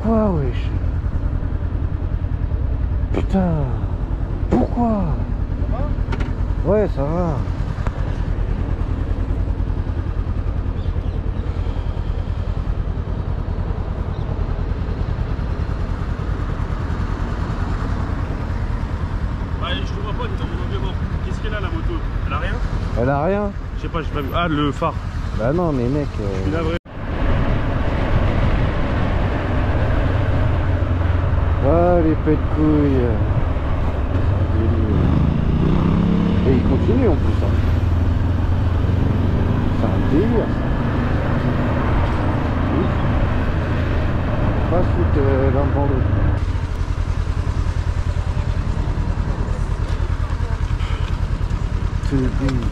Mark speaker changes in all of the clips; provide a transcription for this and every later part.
Speaker 1: Pourquoi, wesh? Putain. Pourquoi? Ouais, ça va.
Speaker 2: Je te vois pas, t'es dans mon environnement. Qu'est-ce qu'elle a la moto? Elle a rien?
Speaker 1: Elle a rien?
Speaker 2: Je sais pas, j'ai pas vu. Ah, le phare.
Speaker 1: Bah non, mais mec.
Speaker 2: Une vraie.
Speaker 1: Ah, les pets de couilles. Et il continue en plus. Hein. C'est un délire ça. On va pas se foutre l'un devant l'autre. C'est délire.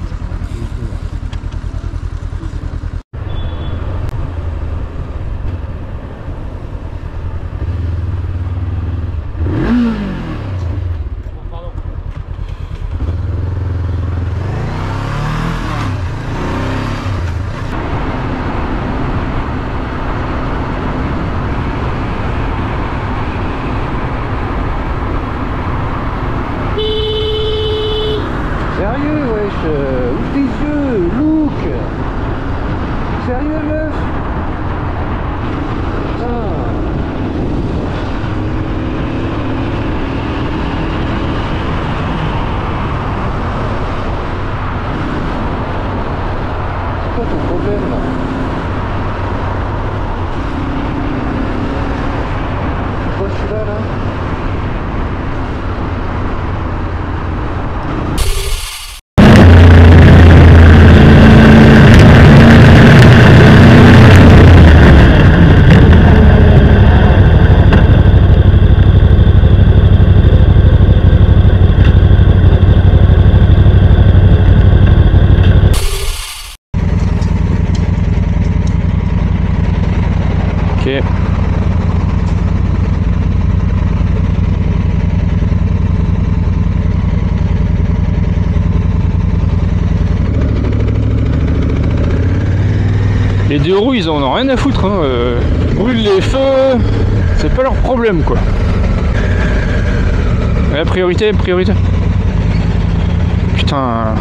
Speaker 1: Sérieux, wesh, ouvre tes yeux, look. Sérieux, meuf. Putain. C'est quoi ton problème là? Pourquoi je suis là là? Ok. Les deux roues, ils en ont rien à foutre, hein. Brûlent les feux, c'est pas leur problème quoi. La priorité. Putain,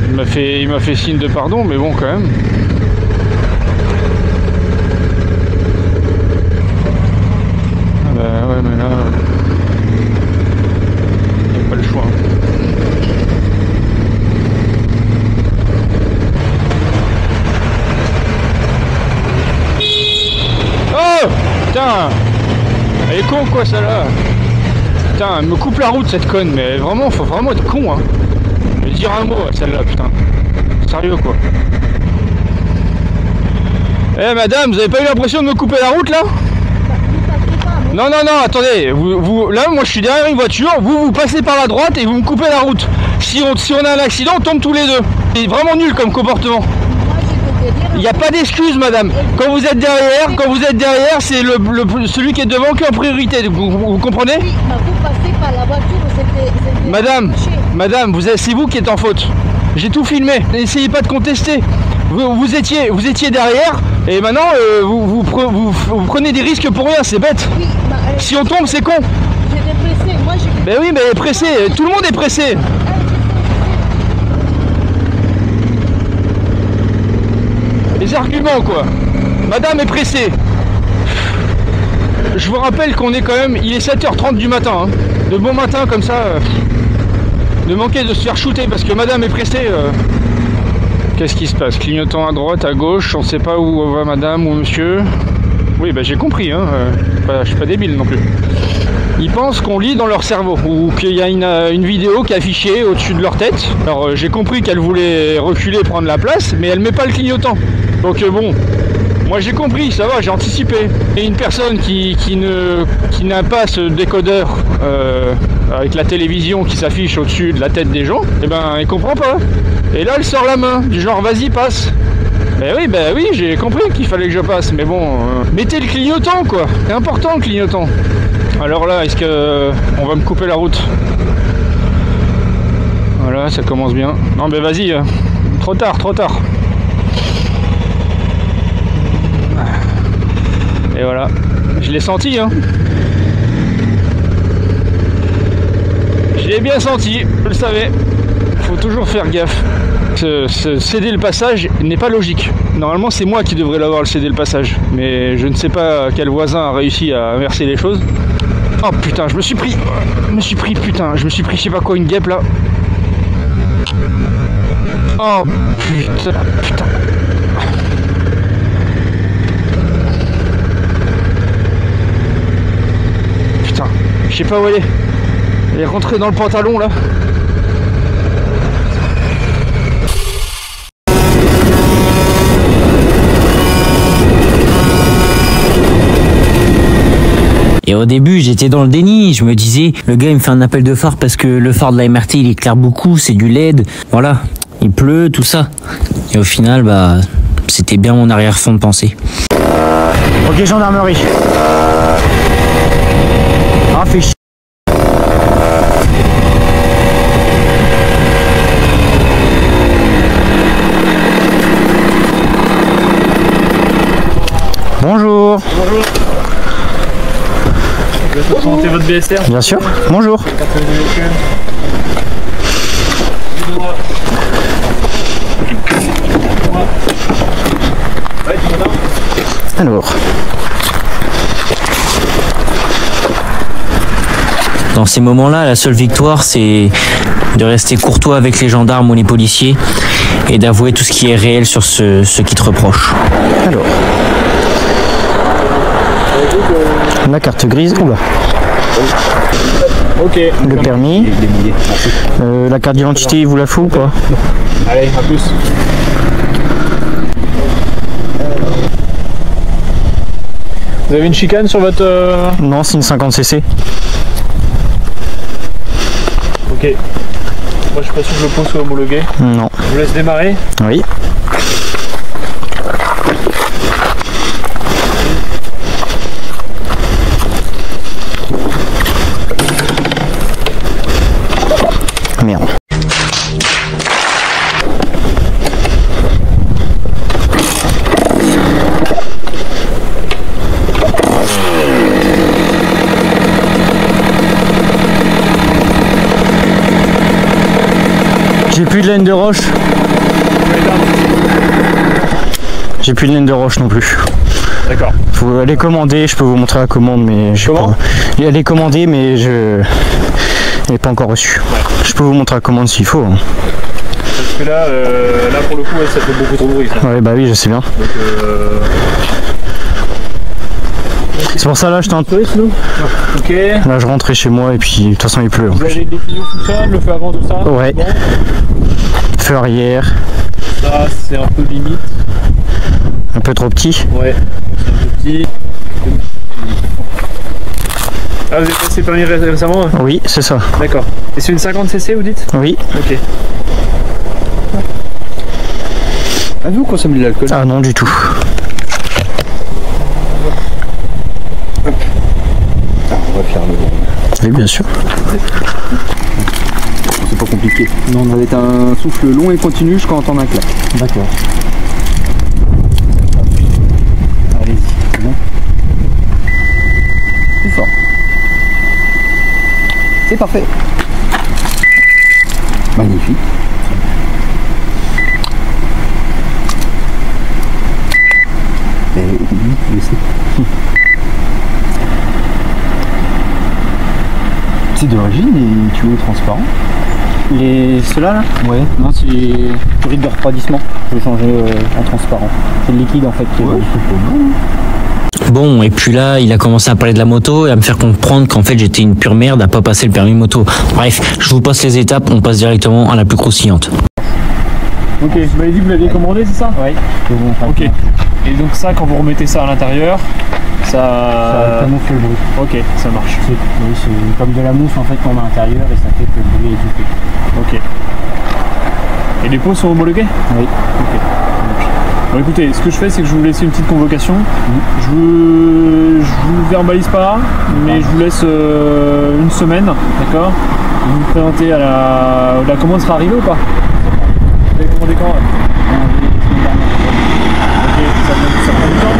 Speaker 1: il m'a fait signe de pardon, mais bon quand même. Ah bah ouais, mais là, y a pas le choix. Oh putain, elle est con quoi celle-là. Putain, elle me coupe la route cette conne, mais vraiment, faut vraiment être con hein. Je vais dire un mot à celle-là, putain. Sérieux quoi. Eh madame, vous avez pas eu l'impression de me couper la route là? Non, attendez, là moi je suis derrière une voiture, vous passez par la droite et vous me coupez la route. Si on a un accident, on tombe tous les deux. C'est vraiment nul comme comportement. Il n'y a pas d'excuse madame. Quand vous êtes derrière, c'est celui qui est devant qui est en priorité, vous comprenez?
Speaker 3: Oui, vous passez par la voiture, c'était
Speaker 1: Madame, c'est vous qui êtes en faute. J'ai tout filmé, n'essayez pas de contester. Vous étiez derrière et maintenant vous prenez des risques pour rien, c'est bête.
Speaker 3: Oui,
Speaker 1: si on tombe, c'est con.
Speaker 3: J'étais pressé, moi j'ai...
Speaker 1: Ben oui, mais pressé, tout le monde est pressé. Les arguments quoi. Madame est pressée. Je vous rappelle qu'on est quand même, il est 7h30 du matin. Hein. De bon matin comme ça, de manquer de se faire shooter parce que madame est pressée. Qu'est-ce qui se passe? Clignotant à droite, à gauche, on ne sait pas où va madame ou monsieur. Oui, bah j'ai compris, hein. Je suis pas débile non plus. Ils pensent qu'on lit dans leur cerveau ou qu'il y a une vidéo qui est affichée au-dessus de leur tête. Alors j'ai compris qu'elle voulait reculer, prendre la place, mais elle met pas le clignotant. Donc bon, moi j'ai compris, ça va, j'ai anticipé. Et une personne qui n'a pas ce décodeur avec la télévision qui s'affiche au-dessus de la tête des gens, eh ben elle comprend pas. Et là elle sort la main, du genre vas-y passe. Ben oui, j'ai compris qu'il fallait que je passe, mais bon, mettez le clignotant quoi, c'est important le clignotant. Alors là, est-ce que on va me couper la route? Voilà, ça commence bien. Non mais vas-y, trop tard. Et voilà. Je l'ai senti, hein. Je l'ai bien senti, je le savais. Faut toujours faire gaffe. Céder le passage n'est pas logique. Normalement, c'est moi qui devrais l'avoir le céder le passage. Mais je ne sais pas quel voisin a réussi à inverser les choses. Oh putain, je me suis pris, putain, je sais pas quoi, une guêpe là. Oh putain. Putain, je sais pas où elle est. Elle est rentrée dans le pantalon là.
Speaker 4: Et au début, j'étais dans le déni. Je me disais, le gars, il me fait un appel de phare parce que le phare de la MRT, il éclaire beaucoup, c'est du LED. Voilà. Il pleut, tout ça. Et au final, bah, c'était bien mon arrière-fond de pensée.
Speaker 5: Ok, gendarmerie. Ah, fait chier. Bonjour.
Speaker 2: Bonjour. Vous pouvez présenter votre BSR?
Speaker 5: Bien sûr. Bonjour. Alors.
Speaker 4: Dans ces moments-là, la seule victoire, c'est de rester courtois avec les gendarmes ou les policiers et d'avouer tout ce qui est réel sur ce qui te reproche.
Speaker 5: Alors. La carte grise. Oula.
Speaker 2: Ok.
Speaker 5: Le permis. La carte d'identité, il vous la fout ou pas?
Speaker 2: Allez, à plus. Vous avez une chicane sur votre...
Speaker 5: Non, c'est une 50cc.
Speaker 2: Ok. Moi je suis pas sûr que le pot soit homologué.
Speaker 5: Non.
Speaker 2: Je vous laisse démarrer.
Speaker 5: Oui. Merde. J'ai plus de laine de roche. J'ai plus de laine de roche non plus.
Speaker 2: D'accord.
Speaker 5: Faut aller commander, je peux vous montrer la commande, mais je
Speaker 2: Comment?
Speaker 5: Elle est commandée, mais je n'est pas encore reçue.
Speaker 2: Ouais.
Speaker 5: Je peux vous montrer la commande s'il faut. Hein.
Speaker 2: Parce que là, là pour le coup, ouais, ça fait beaucoup trop de bruit. Ça.
Speaker 5: Ouais, bah oui, je sais bien.
Speaker 2: Donc,
Speaker 5: C'est pour ça là, je tente.
Speaker 2: ok.
Speaker 5: Là, je rentrais chez moi et puis de toute façon il pleut. En
Speaker 2: Vous
Speaker 5: plus.
Speaker 2: avez des clignotants fonctionnent, le feu avant, tout ça?
Speaker 5: Ouais.
Speaker 2: Bon.
Speaker 5: Feu arrière,
Speaker 2: Ça, c'est un peu limite.
Speaker 5: un peu trop petit.
Speaker 2: Ouais, c'est un peu petit. Ah, vous avez passé le permis récemment? Hein?
Speaker 5: Oui, c'est ça.
Speaker 2: D'accord. Et c'est une 50cc, vous dites?
Speaker 5: Oui.
Speaker 2: Ok.
Speaker 6: Ah, vous consommez de l'alcool?
Speaker 5: Ah non, du tout.
Speaker 6: On va faire le...
Speaker 5: Oui, bien sûr.
Speaker 6: C'est pas compliqué. Non, on avait un souffle long et continu jusqu'à entendre un clap.
Speaker 5: D'accord.
Speaker 6: Allez-y, c'est bon. Plus fort. C'est parfait. Magnifique. Et oui, laissez. C'est d'origine les tuyaux transparents.
Speaker 5: Ceux-là là?
Speaker 6: Ouais. Non, c'est les rides de refroidissement. Je vais changer en transparent. C'est le liquide en fait qui est bon.
Speaker 4: Bon, et puis là, il a commencé à parler de la moto et à me faire comprendre qu'en fait, j'étais une pure merde à pas passer le permis moto. Bref, je vous passe les étapes, on passe directement à la plus croustillante.
Speaker 2: Ok, vous m'avez dit que vous l'aviez commandé, c'est ça?
Speaker 6: Oui.
Speaker 2: Ok. Et donc ça, quand vous remettez ça à l'intérieur, ça
Speaker 6: camoufle le bruit.
Speaker 2: Ok, ça marche.
Speaker 6: Oui, c'est comme de la mousse en fait qu'on met à l'intérieur et ça fait que le bruit est tout.
Speaker 2: Ok. Et les pots sont homologués?
Speaker 6: Oui.
Speaker 2: Ok. Bon écoutez, ce que je fais, c'est que je vais vous laisse une petite convocation. Je vous verbalise pas, mais je vous laisse une semaine, d'accord? Vous vous présentez à la commande sera arrivée ou pas? Vous avez commandé quand? Ok, ça prend du temps?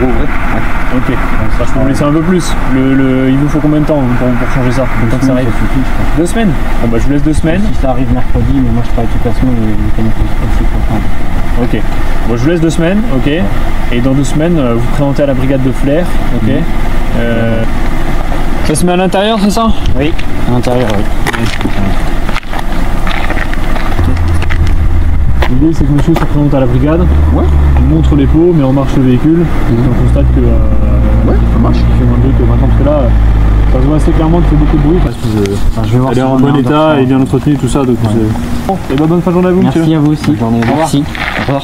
Speaker 6: rouvrez.
Speaker 2: Ok, ça je peux vous laisser un peu plus. Il vous faut combien de temps pour changer ça? Le temps que ça arrive? 2 semaines. Bon bah je vous laisse 2 semaines.
Speaker 6: Si ça arrive mercredi, mais moi je travaille toute la semaine et le mécanique aussi pour le temps.
Speaker 2: Ok. Bon, je vous laisse 2 semaines, ok. Et dans 2 semaines, vous présentez à la brigade de Flers, ok. Ça se met à l'intérieur, c'est ça?
Speaker 6: Oui, à l'intérieur, oui.
Speaker 2: L'idée c'est que monsieur se présente à la brigade, il montre les pots, met en marche le véhicule, et on constate que ça marche, il fait moins de 2 que maintenant, parce que là, ça se voit assez clairement qu'il fait beaucoup de bruit, parce que
Speaker 6: je vais voir
Speaker 2: elle est en bon état, elle est bien entretenue, tout ça, donc bon, et bonne fin de journée à vous,
Speaker 6: merci
Speaker 2: monsieur.
Speaker 6: à vous aussi. Bonne journée, merci. Au revoir.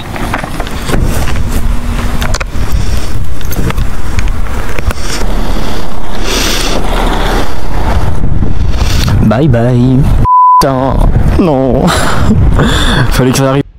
Speaker 5: Bye bye. Putain, non. Fallait que ça arrive.